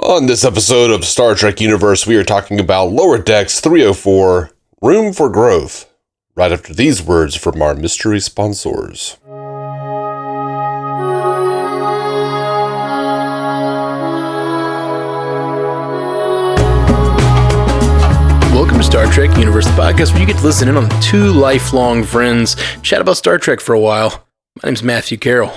On this episode of Star Trek Universe, we are talking about Lower Decks 304, Room for Growth, right after these words from our mystery sponsors. Welcome to Star Trek Universe, the podcast where you get to listen in on two lifelong friends chat about Star Trek for a while. My name's Matthew Carroll.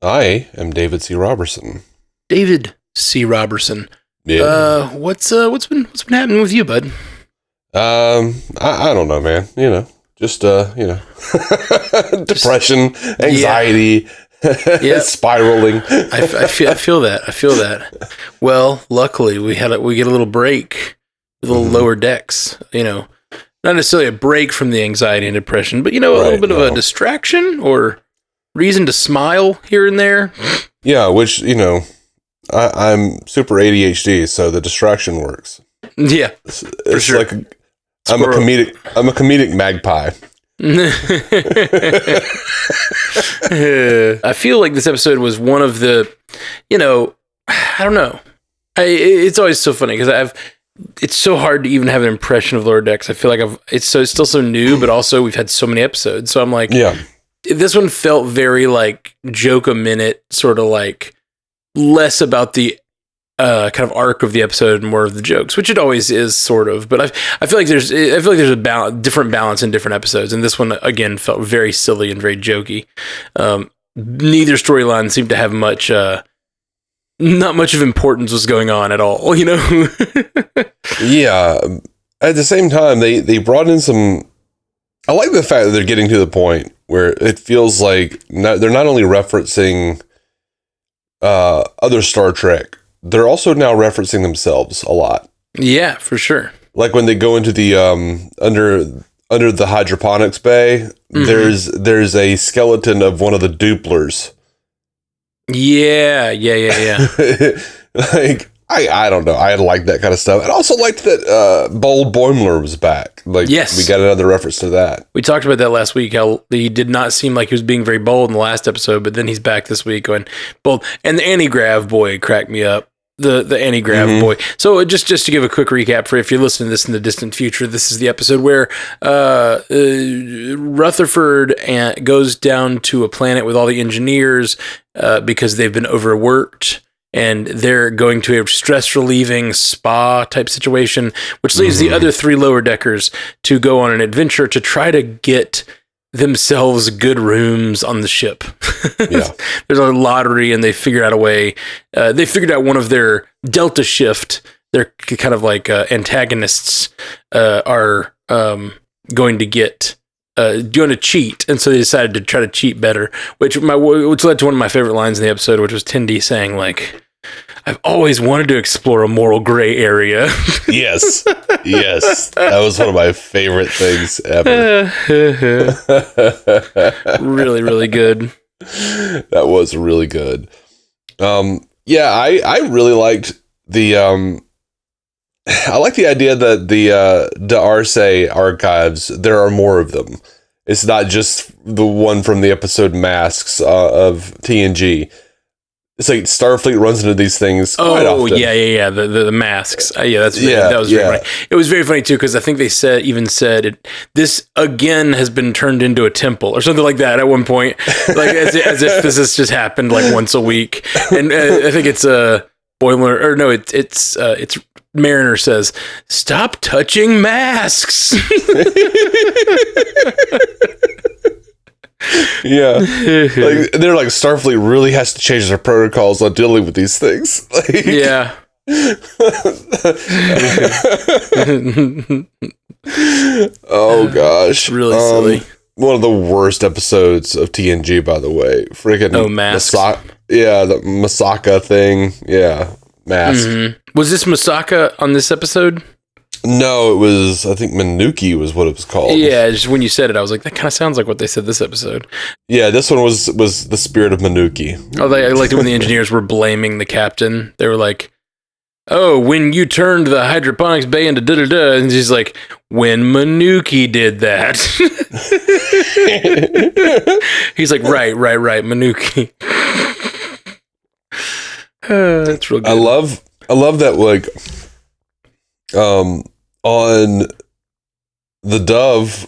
I am David C. Robertson. David C. Robertson. Yeah. What's been happening with you, bud? I don't know, man. Just depression, anxiety, spiraling. I feel that. Well, luckily we get a little break with a little Lower Decks. Not necessarily a break from the anxiety and depression, but a little bit of a distraction or reason to smile here and there. Yeah, which I'm super ADHD, so the distraction works. Yeah, it's sure. Like I'm a comedic magpie. I feel like this episode was one of the, I don't know. It's always so funny because it's so hard to even have an impression of Lower Decks. I feel like it's still so new, but also we've had so many episodes. So I'm like, yeah, this one felt very like joke a minute, sort of like less about the kind of arc of the episode and more of the jokes, which it always is, sort of. But I feel like there's a different balance in different episodes, and this one again felt very silly and very jokey. Neither storyline seemed to have much, not much of importance was going on at all. Yeah. At the same time, they brought in some. I like the fact that they're getting to the point where it feels like they're not only referencing other Star Trek, they're also now referencing themselves a lot. Yeah, for sure. Like when they go into the under the hydroponics bay, there's a skeleton of one of the Dupplers. Yeah. Like I don't know. I like that kind of stuff. I also liked that Bold Boimler was back. Like, yes, we got another reference to that. We talked about that last week. How he did not seem like he was being very bold in the last episode, but then he's back this week going bold. And the anti-grav boy cracked me up. The anti-grav boy. So just to give a quick recap for if you're listening to this in the distant future, this is the episode where Rutherford goes down to a planet with all the engineers because they've been overworked. And they're going to a stress relieving spa type situation, which leaves the other three lower deckers to go on an adventure to try to get themselves good rooms on the ship. Yeah. There's a lottery and they figured out a way. They figured out one of their Delta Shift, their kind of like antagonists are going to cheat, and so they decided to try to cheat better, which led to one of my favorite lines in the episode, which was Tendi saying, like, "I've always wanted to explore a moral gray area." Yes, that was one of my favorite things ever. Really, really good. That was really good. Yeah, I really liked the. I like the idea that the D'Arce archives, there are more of them. It's not just the one from the episode Masks of TNG. It's like Starfleet runs into these things quite often. Yeah. The masks. That was very funny. It was very funny too because I think they said this again has been turned into a temple or something like that at one point, like as if this has just happened like once a week. And I think it's Boimler, or no, it's Mariner says, "Stop touching masks." Yeah, like they're like Starfleet really has to change their protocols on dealing with these things. Like, yeah. Oh gosh, really silly. One of the worst episodes of TNG, by the way. Freaking Masks. The Masaka thing. Yeah, Mask. Was this Masaka on this episode? No, it was, I think Manuki was what it was called. Yeah, just when you said it, I was like, that kind of sounds like what they said this episode. Yeah, this one was the spirit of Manuki. Oh, I liked it when the engineers were blaming the captain. They were like, "Oh, when you turned the hydroponics bay into da-da-da," and he's like, "When Manuki did that." He's like, right, Manuki. That's real good. I love that, like, on the Dove,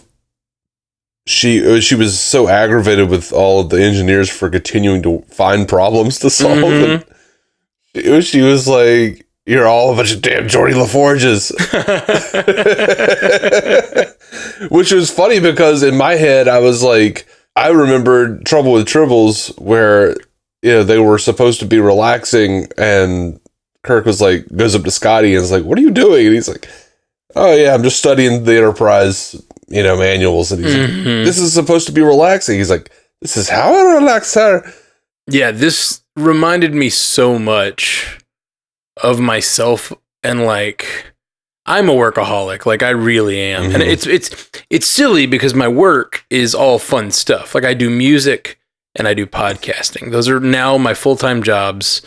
she was so aggravated with all of the engineers for continuing to find problems to solve. Mm-hmm. And she was like, "You're all a bunch of damn Geordie LaForges." Which was funny because in my head, I was like, I remembered Trouble with Tribbles where, they were supposed to be relaxing and Kirk was like, goes up to Scotty and is like, "What are you doing?" And he's like, "Oh yeah, I'm just studying the Enterprise, manuals." And he's like, "This is supposed to be relaxing." He's like, "This is how I relax her." Yeah, this reminded me so much of myself, and like, I'm a workaholic, like I really am. And it's silly because my work is all fun stuff. Like I do music and I do podcasting. Those are now my full-time jobs,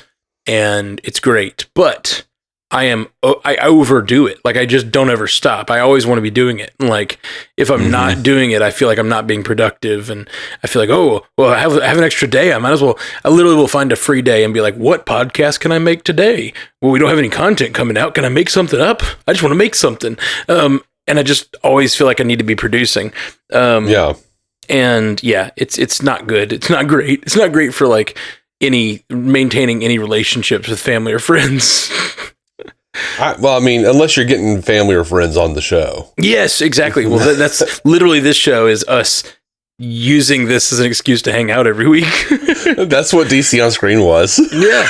and it's great. But I overdo it. Like I just don't ever stop. I always want to be doing it. And like if I'm not doing it, I feel like I'm not being productive, and I feel like, oh, well, I have an extra day. I literally will find a free day and be like, what podcast can I make today? Well, we don't have any content coming out. Can I make something up? I just want to make something. And I just always feel like I need to be producing. Yeah. And yeah, it's not good. It's not great. It's not great for like maintaining any relationships with family or friends. Unless you're getting family or friends on the show. Yes, exactly. Well, that's literally, this show is us using this as an excuse to hang out every week. That's what DC on Screen was. Yeah.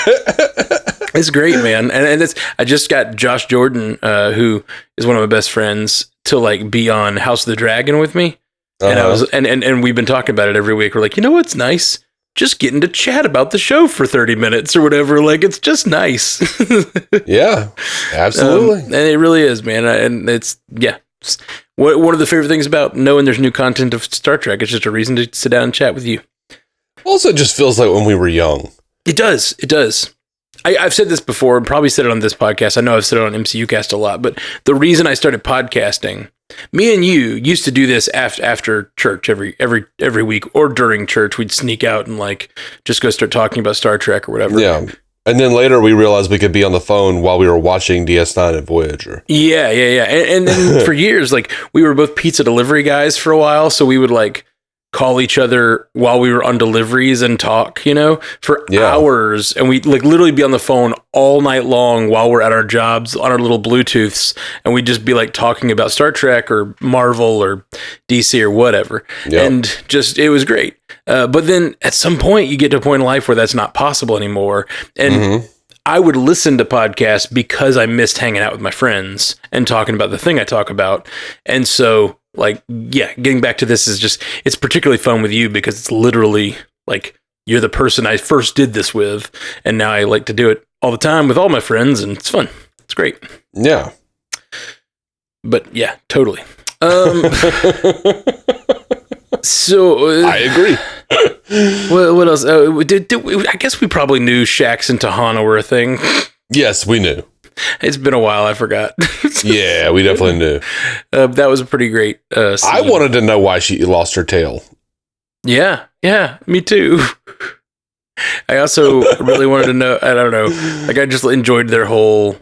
It's great, man. And I just got Josh Jordan, who is one of my best friends, to like be on House of the Dragon with me. And I was, and we've been talking about it every week. We're like, what's nice? Just getting to chat about the show for 30 minutes or whatever. Like, it's just nice. Yeah, absolutely. And it really is, man. And it's one of the favorite things about knowing there's new content of Star Trek. It's just a reason to sit down and chat with you. Also, it just feels like when we were young. It does. It does. I've said this before and probably said it on this podcast. I know I've said it on MCU Cast a lot, but the reason I started podcasting, me and you used to do this after church every week, or during church. We'd sneak out and like just go start talking about Star Trek or whatever. Yeah. And then later we realized we could be on the phone while we were watching DS9 and Voyager. Yeah. And then for years, like we were both pizza delivery guys for a while. So we would like call each other while we were on deliveries and talk, for hours. And we'd like literally be on the phone all night long while we're at our jobs on our little Bluetooths. And we'd just be like talking about Star Trek or Marvel or DC or whatever. Yep. And just, it was great. But then at some point you get to a point in life where that's not possible anymore. And I would listen to podcasts because I missed hanging out with my friends and talking about the thing I talk about. And so, like, yeah, getting back to this is just, it's particularly fun with you because it's literally like you're the person I first did this with. And now I like to do it all the time with all my friends, and it's fun. It's great. Yeah. But yeah, totally. So I agree. What else? I guess we probably knew Shax and Tahana were a thing. Yes, we knew. It's been a while. I forgot. Yeah, we definitely knew. That was a pretty great scene. I wanted to know why she lost her tail. Yeah, me too. I also really wanted to know, I don't know, like I just enjoyed their whole,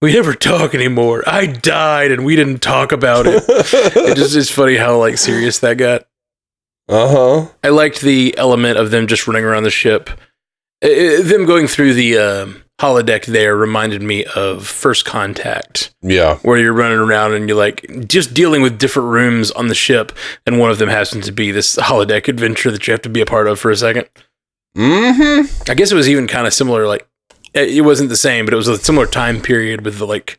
we never talk anymore. I died and we didn't talk about it. It's funny how like serious that got. I liked the element of them just running around the ship. Them going through the holodeck there reminded me of First Contact. Yeah. Where you're running around and you're like just dealing with different rooms on the ship, and one of them happens to be this holodeck adventure that you have to be a part of for a second. I guess it was even kind of similar, like it wasn't the same, but it was a similar time period with the like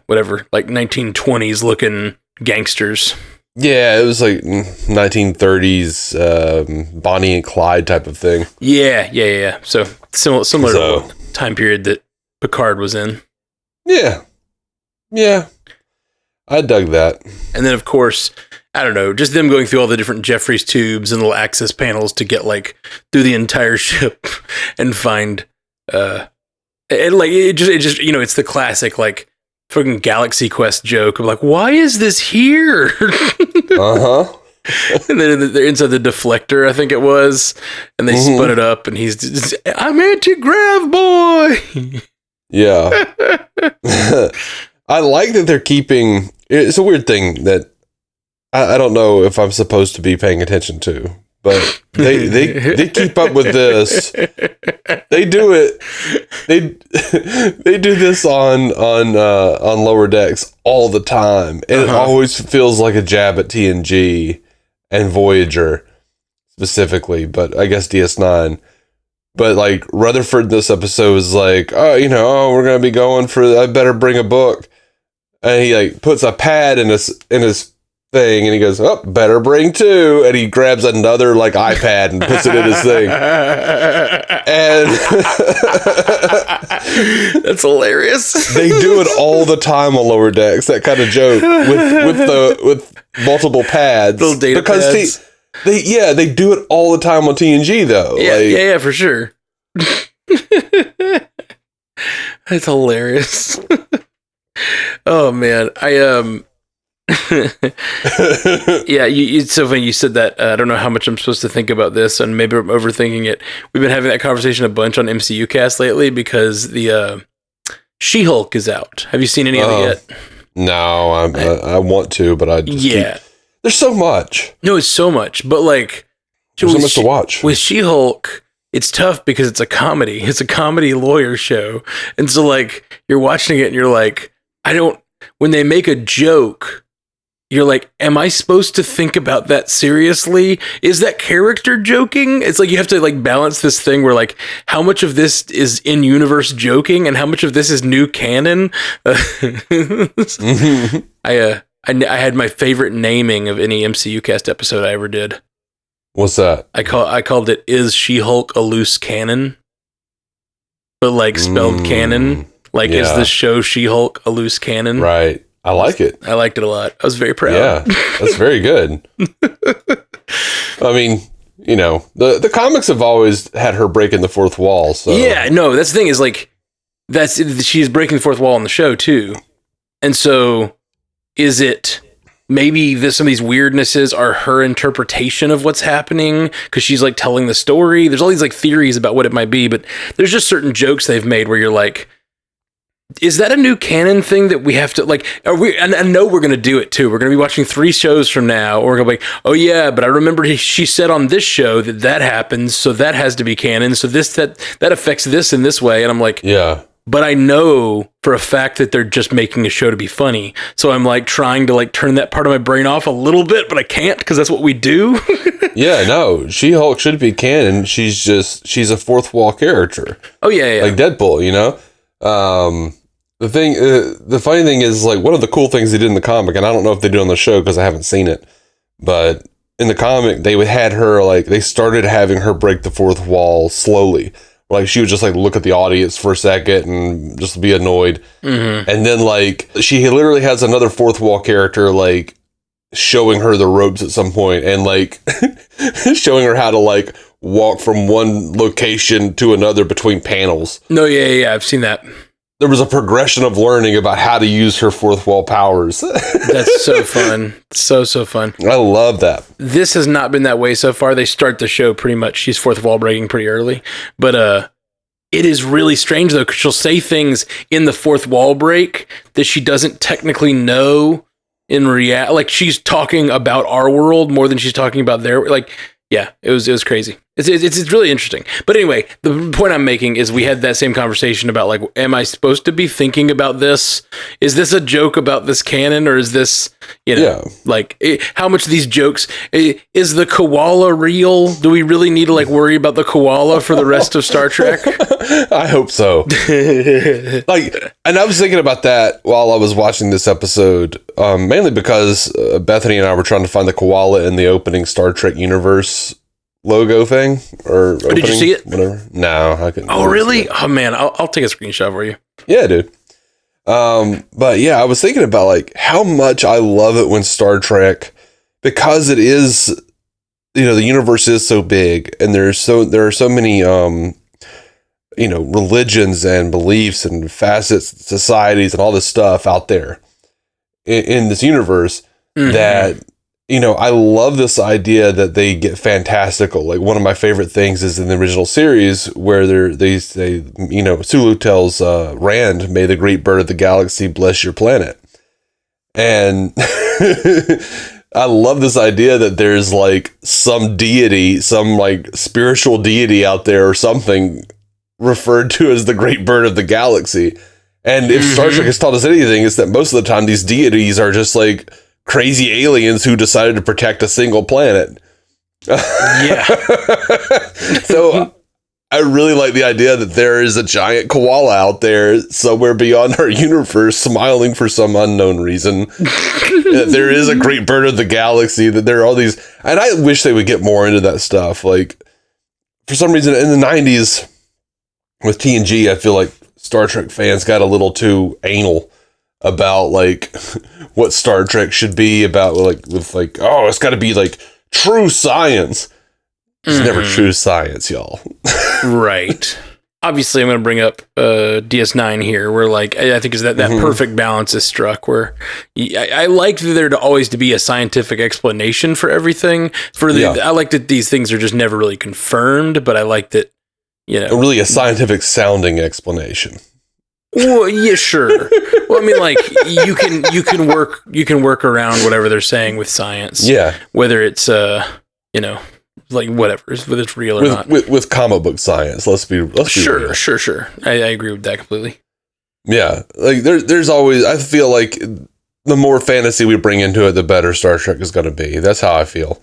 whatever, like 1920s looking gangsters. Yeah, it was like 1930s Bonnie and Clyde type of thing. Yeah. So similar to the time period that Picard was in. Yeah. I dug that. And then, of course, I don't know, just them going through all the different Jeffries tubes and little access panels to get like through the entire ship and find and like it just it's the classic like fucking Galaxy Quest joke of like, why is this here? And then they're inside the deflector, I think it was, and they spun it up, and he's just, I'm anti-grav boy. Yeah. I like that they're keeping. It's a weird thing that I don't know if I'm supposed to be paying attention to, but they keep up with this. They do it. They do this on Lower Decks all the time, and it always feels like a jab at TNG and Voyager specifically, but I guess DS9. But like Rutherford in this episode is like, we're gonna be going for. I better bring a book, and he like puts a pad in his thing, and he goes, "Oh, better bring two," and he grabs another like iPad and puts it in his thing, and that's hilarious. They do it all the time on Lower Decks. That kind of joke with multiple pads, little data pads. They do it all the time on TNG though. Yeah, for sure. That's hilarious. Oh man, it's so funny you said that. I don't know how much I'm supposed to think about this, and maybe I'm overthinking it. We've been having that conversation a bunch on MCU Cast lately because the She-Hulk is out. Have you seen any of it yet? No, I want to, but I just there's so much. No, it's so much, but like there's so much to watch. With She-Hulk, it's tough because it's a comedy. It's a comedy lawyer show, and so like you're watching it and you're like, when they make a joke, you're like, am I supposed to think about that seriously? Is that character joking? It's like you have to like balance this thing where like how much of this is in universe joking and how much of this is new canon. I had my favorite naming of any MCU Cast episode I ever did. What's that? I called it "Is She-Hulk a Loose Cannon?" But like spelled canon. Like, is this show She-Hulk a loose cannon? Right. I like it. I liked it a lot. I was very proud. Yeah, that's very good. I mean, the comics have always had her breaking the fourth wall. So yeah, no, that's the thing is like, she's breaking the fourth wall on the show too. And so is it maybe some of these weirdnesses are her interpretation of what's happening because she's like telling the story? There's all these like theories about what it might be, but there's just certain jokes they've made where you're like, is that a new canon thing that we have to like? And I know we're going to do it too. We're going to be watching 3 shows from now, or we're going to be like, oh yeah, but I remember she said on this show that happens, so that has to be canon. So that affects this in this way, and I'm like, yeah. But I know for a fact that they're just making a show to be funny. So I'm like trying to like turn that part of my brain off a little bit, but I can't because that's what we do. Yeah, no, She-Hulk should be canon. She's a fourth wall character. Oh yeah. Like Deadpool, the funny thing is like one of the cool things they did in the comic, and I don't know if they did on the show because I haven't seen it, but in the comic they had her like they started having her break the fourth wall slowly. Like she would just like look at the audience for a second and just be annoyed, and then like she literally has another fourth wall character like showing her the ropes at some point and like showing her how to like walk from one location to another between panels. No, yeah, I've seen that. There was a progression of learning about how to use her fourth wall powers. That's so fun. So fun. I love that. This has not been that way so far. They start the show pretty much. She's fourth wall breaking pretty early. But it is really strange, though, because she'll say things in the fourth wall break that she doesn't technically know in reality. Like, she's talking about our world more than she's talking about their... Like, yeah, it was crazy. It's really interesting. But anyway, the point I'm making is we had that same conversation about like, am I supposed to be thinking about this? Is this a joke about this canon, or is this, like how much of these jokes is the koala real? Do we really need to like worry about the koala for the rest of Star Trek? I hope so. Like, and I was thinking about that while I was watching this episode, mainly because Bethany and I were trying to find the koala in the opening Star Trek universe logo thing, or opening, did you see it? Whatever. No, I couldn't. Oh, really? Oh man, I'll take a screenshot for you. Yeah, dude. But yeah, I was thinking about like how much I love it when Star Trek, because it is, the universe is so big, and there are so many religions and beliefs and facets, societies, and all this stuff out there in this universe that I love this idea that they get fantastical. Like, one of my favorite things is in the original series where they Sulu tells Rand, "May the great bird of the galaxy bless your planet." And I love this idea that there's like some deity, some like spiritual deity out there or something referred to as the great bird of the galaxy. And if Star Trek has taught us anything, it's that most of the time these deities are just like crazy aliens who decided to protect a single planet. Yeah. So I really like the idea that there is a giant koala out there somewhere beyond our universe smiling for some unknown reason. That there is a great bird of the galaxy, that there are all these, and I wish they would get more into that stuff. Like, for some reason in the 90s with TNG, I feel like Star Trek fans got a little too anal about like what Star Trek should be about, oh, it's got to be like true science. It's never true science, y'all. Right. Obviously, I'm going to bring up DS9 here, where like I think is that perfect balance is struck. Where I like there to always to be a scientific explanation for everything. I like that these things are just never really confirmed, but I like that really a scientific sounding explanation. Well, yeah, sure. Well, I mean, like you can work around whatever they're saying with science. Yeah. Whether it's like whatever, whether it's real or not. With comic book science, let's be real. Sure. I agree with that completely. Yeah, like there's always, I feel like the more fantasy we bring into it, the better Star Trek is going to be. That's how I feel,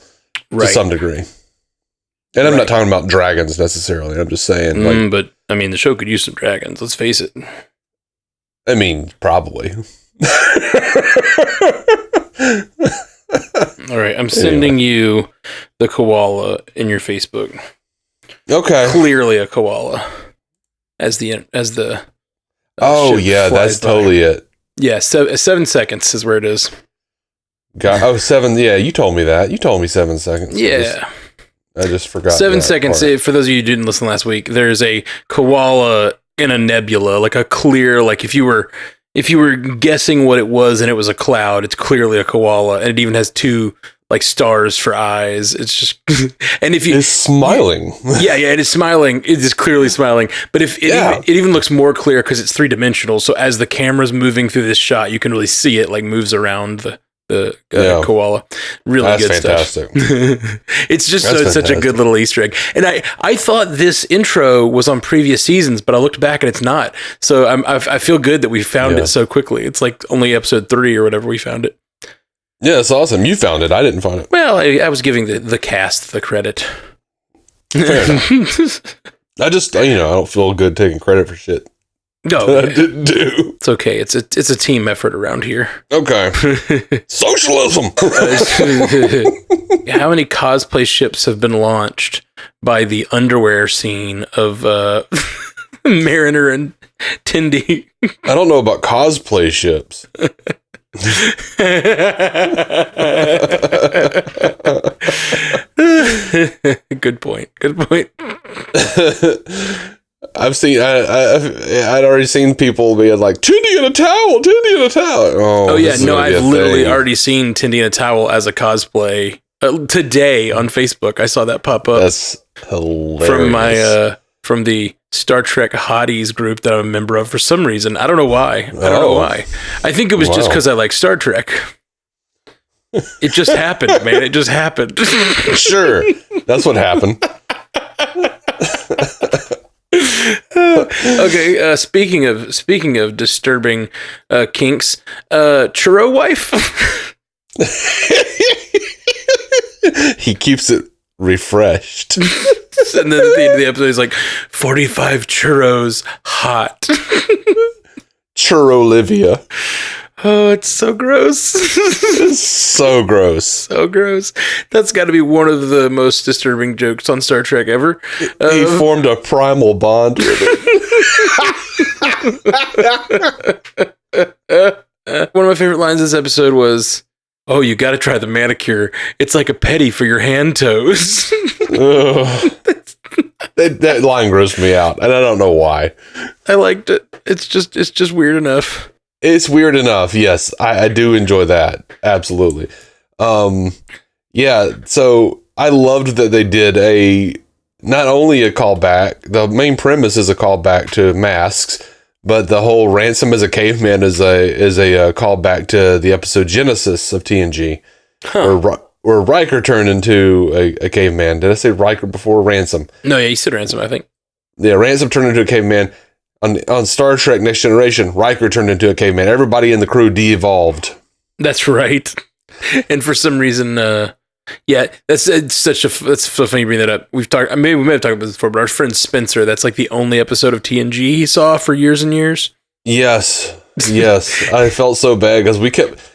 to some degree. And I'm not talking about dragons necessarily. I'm just saying, but I mean, the show could use some dragons. Let's face it. I mean, probably. All right, I'm sending you the koala in your Facebook. Okay. Clearly a koala. As the oh yeah, that's totally it. Yeah, 7 seconds is where it is. 7. Yeah, you told me that. You told me 7 seconds. Yeah. I just forgot. 7 seconds. Part. For those of you who didn't listen last week, there's a koala in a nebula, like a clear, like if you were guessing what it was and it was a cloud, it's clearly a koala, and it even has 2 like stars for eyes. It's just, and if it's smiling. Yeah, it is smiling. It is clearly smiling. But it even looks more clear because it's 3-dimensional. So as the camera's moving through this shot, you can really see it like moves around the koala. Really That's good fantastic. Stuff. It's just such a good little Easter egg. And I thought this intro was on previous seasons, but I looked back and it's not. So I feel good that we found it so quickly. It's like only episode 3 or whatever we found it. Yeah, it's awesome. You found it. I didn't find it. Well, I was giving the cast the credit. Fair enough. I just, I don't feel good taking credit for shit. No, I didn't do. It's okay. It's a team effort around here. Okay. Socialism. How many cosplay ships have been launched by the underwear scene of Mariner and Tendi? I don't know about cosplay ships. Good point. I've seen. I'd already seen people being like, "Tendi in a towel, Tendi in a towel." Oh yeah, no, I've literally already seen Tendi in a towel as a cosplay today on Facebook. I saw that pop up. That's hilarious. From the Star Trek Hotties group that I'm a member of for some reason. I don't know why. I don't know why. I think it was just because I like Star Trek. It just happened, man. It just happened. Sure, that's what happened. Okay. Speaking of disturbing kinks, churro wife. He keeps it refreshed. And then at the end of the episode, he's like, 45 churros hot. Churro Olivia. Oh, it's so gross. It's so gross. So gross. That's got to be one of the most disturbing jokes on Star Trek ever. He formed a primal bond with it. One of my favorite lines this episode was, "Oh, you got to try the manicure. It's like a pedi for your hand toes." That line grossed me out, and I don't know why. I liked it. It's just weird enough. It's weird enough. Yes, I do enjoy that. Absolutely. Yeah, so I loved that they did not only a callback, the main premise is a callback to Masks, but the whole Ransom as a caveman is a callback to the episode Genesis of TNG, where Riker turned into a caveman. Did I say Riker before? Ransom. No, yeah, you said Ransom, I think. Yeah, Ransom turned into a caveman. On Star Trek Next Generation, Riker turned into a caveman. Everybody in the crew de-evolved. That's right. And for some reason, that's so funny you bring that up. We may have talked about this before, but our friend Spencer, that's like the only episode of TNG he saw for years and years. Yes. I felt so bad because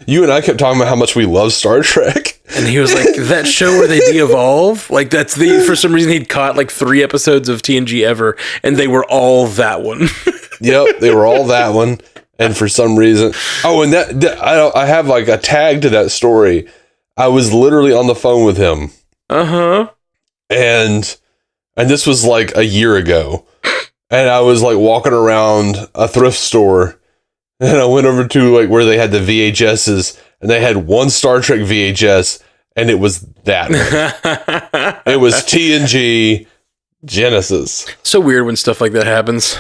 you and I kept talking about how much we love Star Trek. And he was like, that show where they de-evolve? Like, for some reason he'd caught like 3 episodes of TNG ever, and they were all that one. Yep, they were all that one. And for some reason, and I have like a tag to that story. I was literally on the phone with him. And this was like a year ago. And I was like walking around a thrift store, and I went over to like where they had the VHSs, and they had one Star Trek VHS, and it was that one. It was TNG Genesis. So weird when stuff like that happens.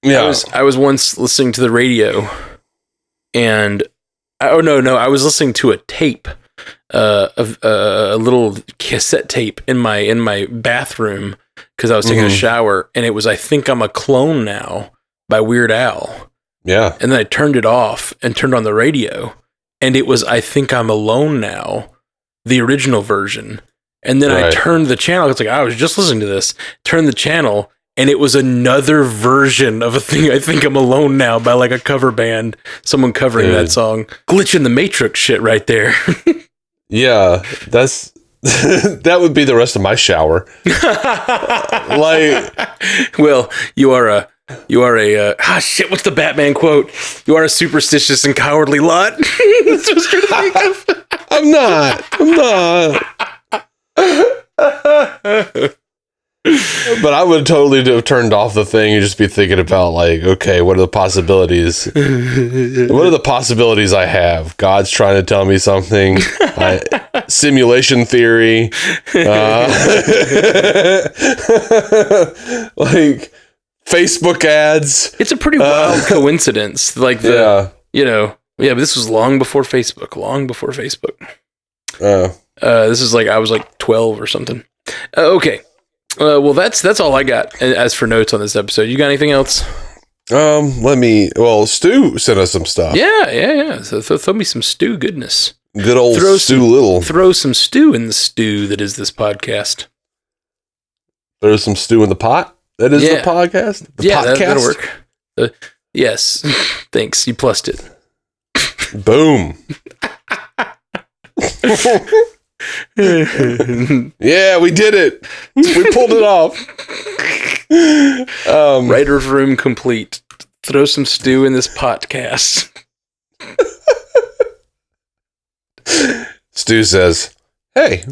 Yeah. I was once listening to the radio, and I was listening to a tape, a little cassette tape in my bathroom because I was taking a shower, and it was I Think I'm a Clone Now by Weird Al. Yeah. And then I turned it off and turned on the radio, and it was I Think I'm Alone Now, the original version. And then I turned the channel. It's like, I was just listening to this. Turned the channel, and it was another version of I Think I'm Alone Now by like a cover band, someone covering that song. Glitch in the Matrix shit right there. Yeah, that's that would be the rest of my shower. Well, you are a what's the Batman quote? You are a superstitious and cowardly lot. That's what I was trying to think of. I'm not. But I would totally have turned off the thing and just be thinking about like, okay, what are the possibilities? What are the possibilities I have? God's trying to tell me something. Simulation theory. Like Facebook ads. It's a pretty wild coincidence. Like but this was long before Facebook. This is like I was like 12 or something. Okay. Well, that's all I got as for notes on this episode. You got anything else? Stu sent us some stuff. Yeah. So throw me some stew goodness. Good old Stu Little. Throw some stew in the stew that is this podcast. Throw some stew in the pot? That is the podcast? The podcast? That'll work. Yes. Thanks. You plussed it. Boom. Yeah, we did it. We pulled it off. Writer's room complete. Throw some stew in this podcast. Stu says, hey,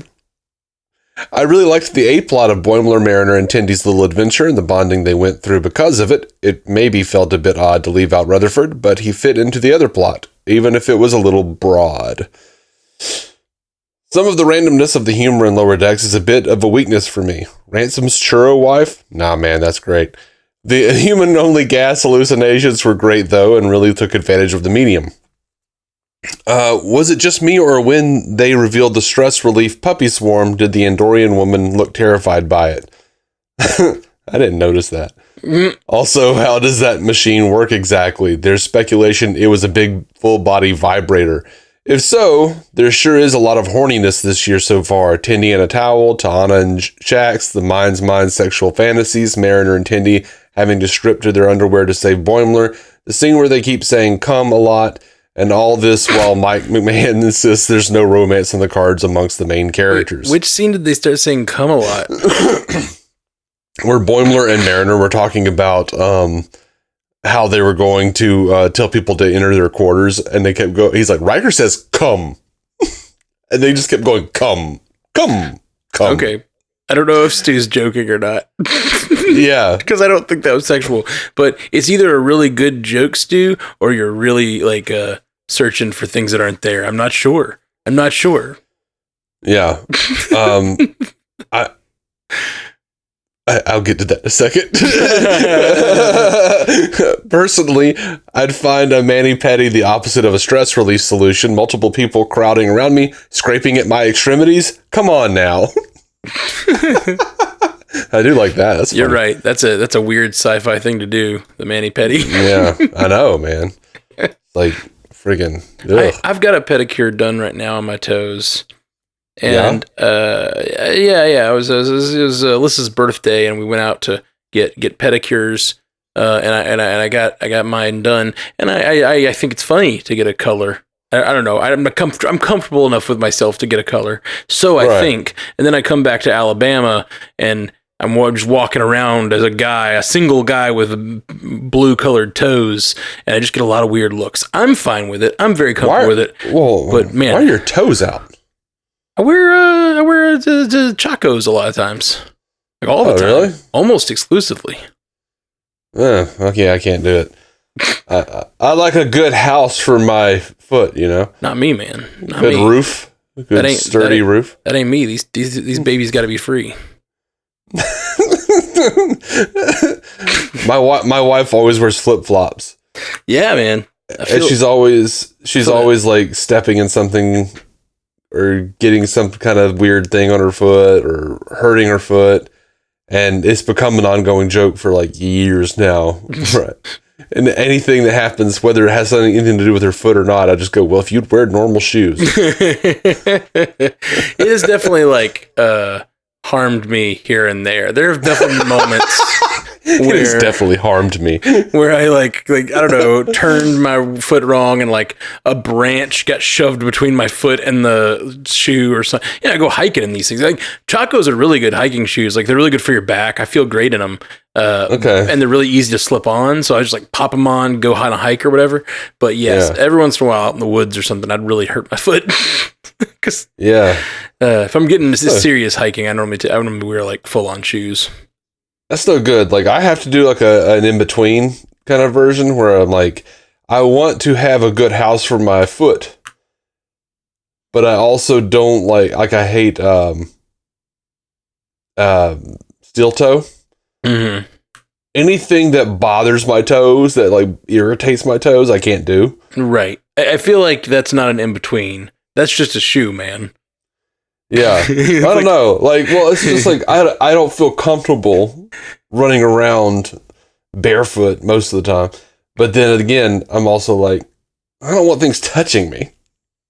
I really liked the A-plot of Boimler, Mariner, and Tendy's little adventure and the bonding they went through because of it. It maybe felt a bit odd to leave out Rutherford, but he fit into the other plot, even if it was a little broad. Some of the randomness of the humor in Lower Decks is a bit of a weakness for me. Ransom's churro wife? Nah, man, that's great. The human-only gas hallucinations were great, though, and really took advantage of the medium. Was it just me, or when they revealed the stress relief puppy swarm, did the Andorian woman look terrified by it? I didn't notice that. Also, how does that machine work exactly? There's speculation it was a big, full-body vibrator. If so, there sure is a lot of horniness this year so far. Tendy in a towel, Ta'ana and Shax, the mind's mind sexual fantasies, Mariner and Tendy having to strip to their underwear to save Boimler, the scene where they keep saying come a lot, and all this while Mike McMahon insists there's no romance in the cards amongst the main characters. Which scene did they start saying come a lot? Where Boimler and Mariner were talking about how they were going to tell people to enter their quarters, and they kept going. He's like, Riker says, come. And they just kept going, come. Okay. I don't know if Stu's joking or not. Yeah. Because I don't think that was sexual. But it's either a really good joke, Stu, or you're really like searching for things that aren't there. I'm not sure. I'm not sure. Yeah. I'll get to that in a second. Personally, I'd find a mani-pedi the opposite of a stress release solution. Multiple people crowding around me, scraping at my extremities. Come on now. I do like that. That's You're funny. right. That's a weird sci-fi thing to do. The mani-pedi. Yeah, I know, man. Like friggin'. I've got a pedicure done right now on my toes. And it was Alyssa's birthday, and we went out to get pedicures. And I got mine done, and I think it's funny to get a color. I don't know. I'm comfortable enough with myself to get a color, so I think. And then I come back to Alabama, and I'm just walking around as a single guy with blue colored toes, and I just get a lot of weird looks. I'm fine with it. I'm very comfortable with it. Whoa, but man, why are your toes out? I wear the Chacos a lot of times, like all the time, really? Almost exclusively. Okay, I can't do it. I like a good house for my foot, you know. Not me, man. Not good me. Roof, good sturdy roof. That ain't me. These babies got to be free. My wife always wears flip flops. Yeah, man. And she's always like stepping in something or getting some kind of weird thing on her foot or hurting her foot. And it's become an ongoing joke for like years now. Right. And anything that happens, whether it has anything to do with her foot or not, I just go, well, if you'd wear normal shoes. It has definitely like harmed me here and there. There have definitely been moments it has definitely harmed me. Where I like I don't know, turned my foot wrong and like a branch got shoved between my foot and the shoe or something. Yeah, I go hiking in these things. Like Chacos are really good hiking shoes. Like they're really good for your back. I feel great in them. Okay. And they're really easy to slip on. So I just like pop them on, go on a hike or whatever. But yes, every once in a while out in the woods or something, I'd really hurt my foot. Cause if I'm getting serious hiking, I normally wear like full on shoes. That's no good. Like I have to do like an in-between kind of version where I'm like, I want to have a good house for my foot, but I also don't like I hate steel toe. Mm-hmm. Anything that bothers my toes, that like irritates my toes, I can't do. Right. I feel like that's not an in-between. That's just a shoe, man. Yeah, I don't know. Like, well, it's just like I don't feel comfortable running around barefoot most of the time. But then again, I'm also like, I don't want things touching me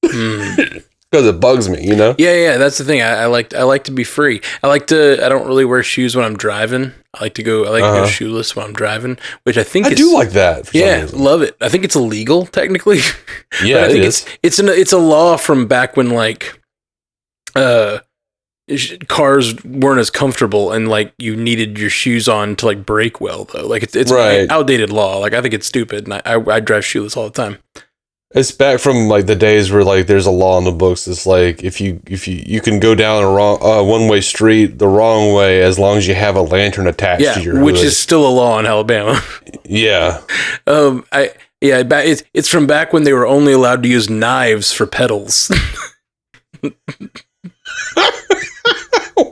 because it bugs me, you know. Yeah. That's the thing. I like to be free. I don't really wear shoes when I'm driving. I like to go shoeless when I'm driving, which I think I do like that. For some reason. Love it. I think it's illegal technically. Yeah, it is. It's a law from back when like. Cars weren't as comfortable and like you needed your shoes on to like brake well though. Like it's an outdated law. Like I think it's stupid, and I drive shoeless all the time. It's back from like the days where like there's a law in the books. It's like if you can go down a one-way street the wrong way as long as you have a lantern attached to your hood. Which is still a law in Alabama. Yeah. It's from back when they were only allowed to use knives for pedals.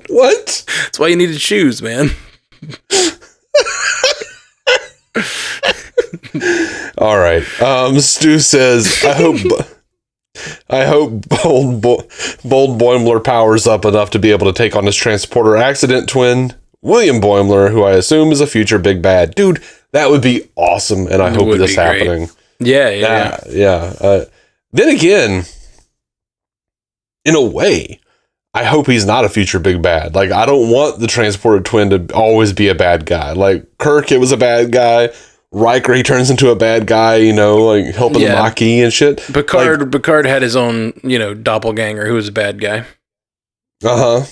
What? That's why you needed shoes, man. All right. Stu says, I hope Bold Boimler powers up enough to be able to take on his transporter accident twin, William Boimler, who I assume is a future big bad. Dude, that would be awesome, and I hope this happening. Yeah. Then again, in a way, I hope he's not a future big bad. Like, I don't want the transporter twin to always be a bad guy. Like, Kirk, it was a bad guy. Riker, he turns into a bad guy, you know, like helping Maquis and shit. Picard had his own, doppelganger who was a bad guy. Uh-huh.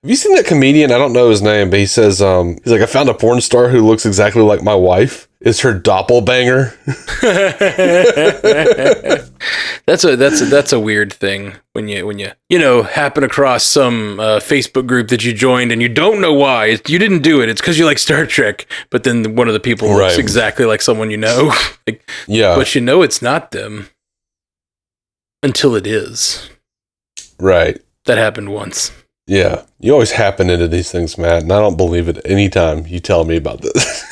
Have you seen that comedian? I don't know his name, but he says, he's like, I found a porn star who looks exactly like my wife. It's her doppelbanger. That's a weird thing when you happen across some Facebook group that you joined and you don't know why. You didn't do it. It's because you like Star Trek, but then one of the people looks exactly like someone you know. But it's not them until it is. Right. That happened once. Yeah. You always happen into these things, Matt, and I don't believe it any time you tell me about this.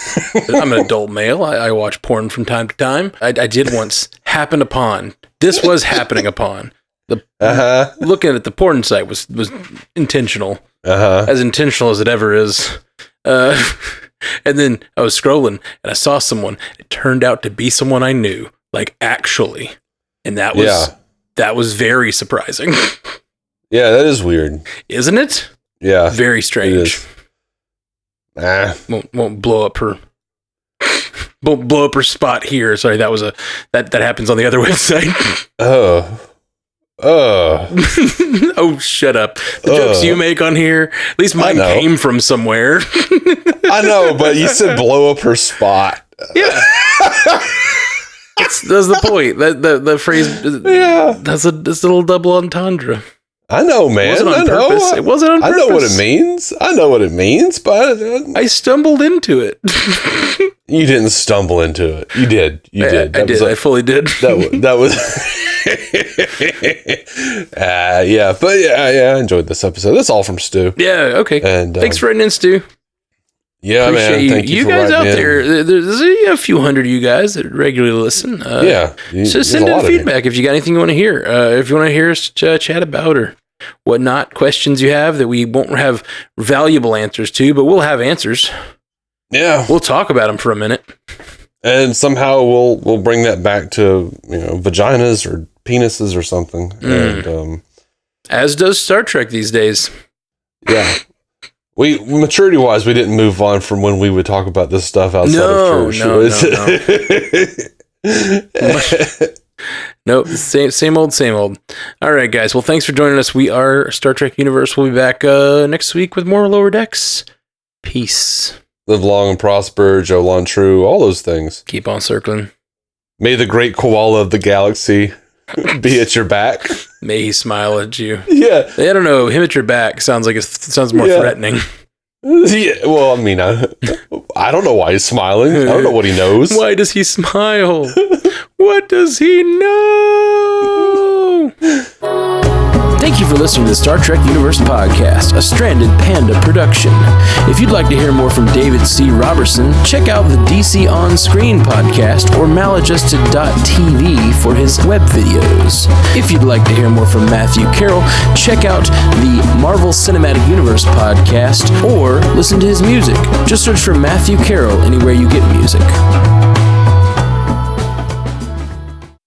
I'm an adult male. I watch porn from time to time. I did once happen upon. This was happening upon. Looking at the porn site was intentional. As intentional as it ever is. And then I was scrolling and I saw someone. It turned out to be someone I knew, like actually. And that was very surprising. Yeah, that is weird. Isn't it? Yeah. Very strange. Won't blow up her spot here. Sorry, that happens on the other website. Oh, shut up. The jokes you make on here, at least mine came from somewhere. I know, but you said blow up her spot. Yeah. That's the point. The phrase, that's a little double entendre. I know, man. It wasn't on purpose. It wasn't on purpose. I know what it means, but I stumbled into it. You didn't stumble into it. You did. I fully did. That was. I enjoyed this episode. That's all from Stu. Yeah. Okay. And thanks for writing in, Stu. Yeah, appreciate man. Thank you for guys out in. there. There's a few hundred of you guys that regularly listen. So send in feedback if you got anything you want to hear. If you want to hear us chat about or whatnot, questions you have that we won't have valuable answers to, but we'll have answers. Yeah, we'll talk about them for a minute, and somehow we'll bring that back to vaginas or penises or something. And as does Star Trek these days. Yeah. We maturity-wise, we didn't move on from when we would talk about this stuff outside of church. No, same old. All right, guys. Well, thanks for joining us. We are Star Trek Universe. We'll be back next week with more Lower Decks. Peace. Live long and prosper, Joe Lon True, all those things. Keep on circling. May the great koala of the galaxy be at your back. May he smile at you. Yeah. I don't know. Him at your back sounds more threatening. Yeah. Well, I mean, I don't know why he's smiling. I don't know what he knows. Why does he smile? What does he know? Thank you for listening to the Star Trek Universe podcast, a Stranded Panda production. If you'd like to hear more from David C. Robertson, check out the DC On Screen podcast or maladjusted.tv for his web videos. If you'd like to hear more from Matthew Carroll, check out the Marvel Cinematic Universe podcast or listen to his music. Just search for Matthew Carroll anywhere you get music.